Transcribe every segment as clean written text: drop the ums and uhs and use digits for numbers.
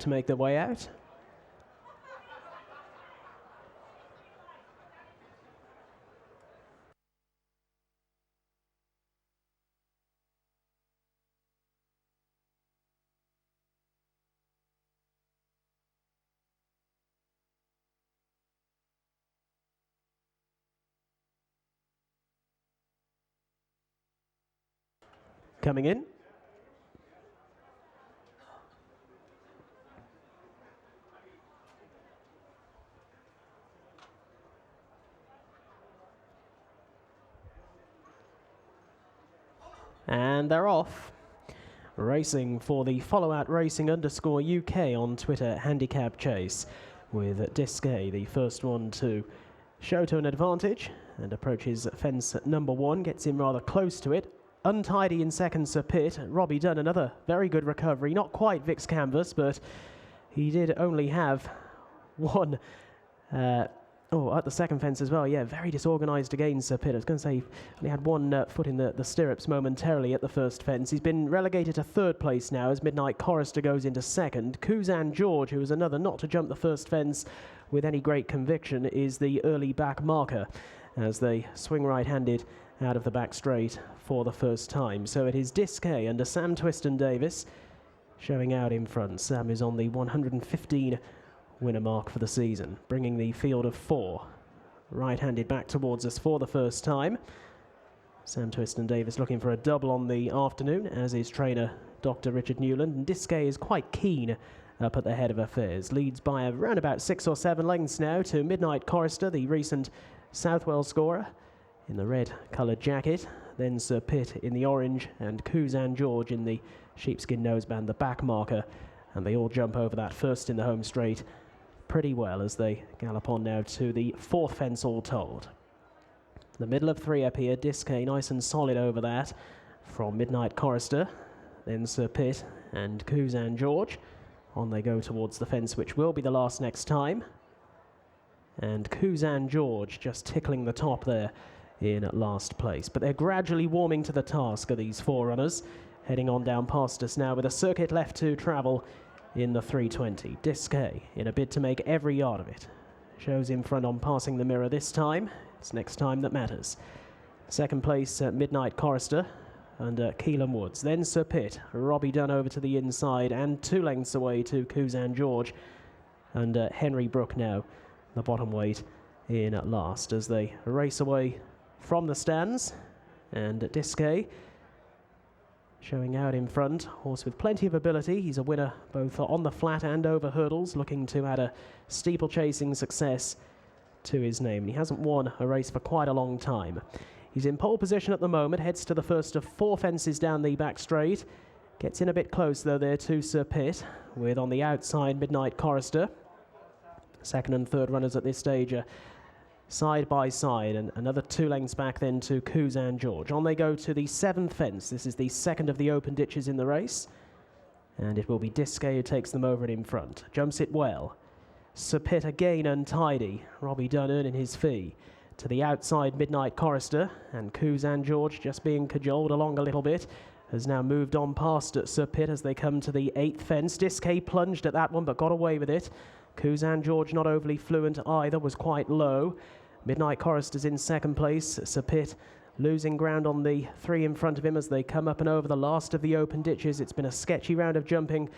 to make their way out. Coming in. And they're off. Racing for the follow-out racing _UK on Twitter handicap chase, with Discay, the first one to show to an advantage and approaches fence number 1, gets in rather close to it. Untidy in second, Sir Pitt. Robbie Dunn, another very good recovery. Not quite Vic's canvas, but he did only have one. At the second fence as well. Yeah, very disorganised again, Sir Pitt. I was going to say he only had one foot in the stirrups momentarily at the first fence. He's been relegated to third place now as Midnight Chorister goes into second. Kuzan George, who was another not to jump the first fence with any great conviction, is the early back marker as they swing right-handed out of the back straight for the first time. So it is Discay under Sam Twiston-Davis showing out in front. Sam is on the 115 winner mark for the season, bringing the field of 4 right-handed back towards us for the first time. Sam Twiston-Davis looking for a double on the afternoon, as is trainer Dr. Richard Newland, and Discay is quite keen up at the head of affairs. Leads by around about 6 or 7 lengths now to Midnight Chorister, the recent Southwell scorer, in the red coloured jacket, then Sir Pitt in the orange, and Kuzan George in the sheepskin noseband, the back marker, and they all jump over that first in the home straight pretty well as they gallop on now to the 4th fence all told. The middle of 3 up here, Discay nice and solid over that from Midnight Chorister, then Sir Pitt and Kuzan George. On they go towards the fence, which will be the last next time. And Kuzan George just tickling the top there in last place. But they're gradually warming to the task of these forerunners, heading on down past us now with a circuit left to travel in the 320. Discay in a bid to make every yard of it. Shows in front on passing the mirror this time. It's next time that matters. Second place Midnight Chorister under Keelan Woods. Then Sir Pitt. Robbie Dunn over to the inside and 2 lengths away to Kuzan George. And Henry Brook now the bottom weight in at last as they race away from the stands. And Discay showing out in front, horse with plenty of ability. He's a winner both on the flat and over hurdles, looking to add a steeplechasing success to his name. And he hasn't won a race for quite a long time. He's in pole position at the moment, heads to the first of 4 fences down the back straight. Gets in a bit close though there to Sir Pitt, with on the outside Midnight Chorister. Second and third runners at this stage are side by side, and another 2 lengths back then to Kuzan George. On they go to the 7th fence. This is the second of the open ditches in the race, and it will be Discay who takes them over and in front. Jumps it well. Sir Pitt again untidy. Robbie Dunn earning his fee. To the outside Midnight Chorister, and Kuzan George just being cajoled along a little bit has now moved on past Sir Pitt as they come to the 8th fence. Discay plunged at that one but got away with it. Kuzan George not overly fluent either, was quite low. Midnight Chorister's in second place. Sir Pitt losing ground on the 3 in front of him as they come up and over the last of the open ditches. It's been a sketchy round of jumping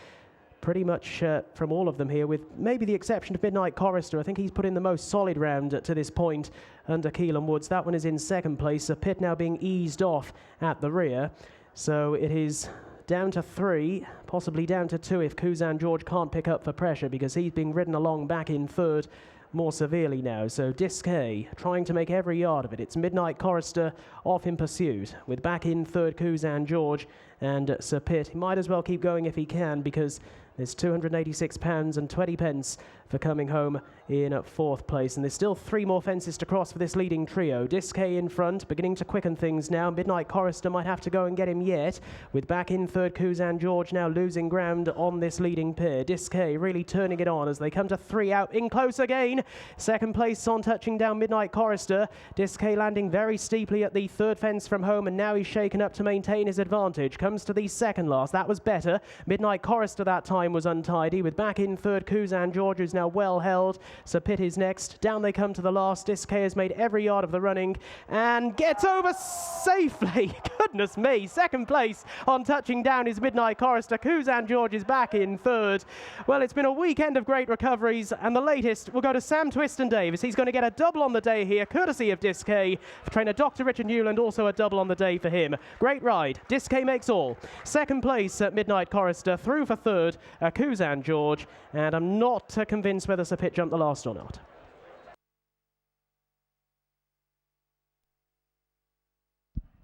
pretty much from all of them here, with maybe the exception of Midnight Chorister. I think he's put in the most solid round to this point under Keelan Woods. That one is in second place. Sir Pitt now being eased off at the rear. So it is down to 3, possibly down to 2 if Kuzan George can't pick up for pressure, because he's being ridden along back in third more severely now. So Discay trying to make every yard of it. It's Midnight Chorister off in pursuit, with back in third Kuzan George and Sir Pitt. He might as well keep going if he can, because there's £286 and 20 pence for coming home in 4th place. And there's still 3 more fences to cross for this leading trio. Discay in front, beginning to quicken things now. Midnight Chorister might have to go and get him yet, with back in third Kuzan George now losing ground on this leading pair. Discay really turning it on as they come to 3 out in close again. Second place on touching down Midnight Chorister. Discay landing very steeply at the 3rd fence from home, and now he's shaken up to maintain his advantage. Comes to the second last. That was better. Midnight Chorister that time time was untidy, with back in third Kuzan George, who's now well held. Sir Pitt is next. Down they come to the last. Discay has made every yard of the running and gets over safely. Goodness me, second place on touching down is Midnight Chorister. Kuzan George is back in third. Well, it's been a weekend of great recoveries, and the latest will go to Sam Twiston Davis. He's going to get a double on the day here, courtesy of Discay. Trainer Dr. Richard Newland, also a double on the day for him. Great ride. Discay makes all. Second place at Midnight Chorister, through for third, Kuzan George, and I'm not convinced whether Sir Pitt jumped the last or not.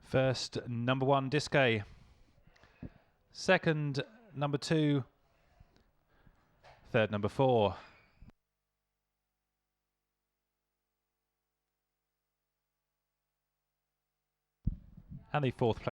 First, number 1, Discay. Second, number 2. Third, number 4. And the fourth place.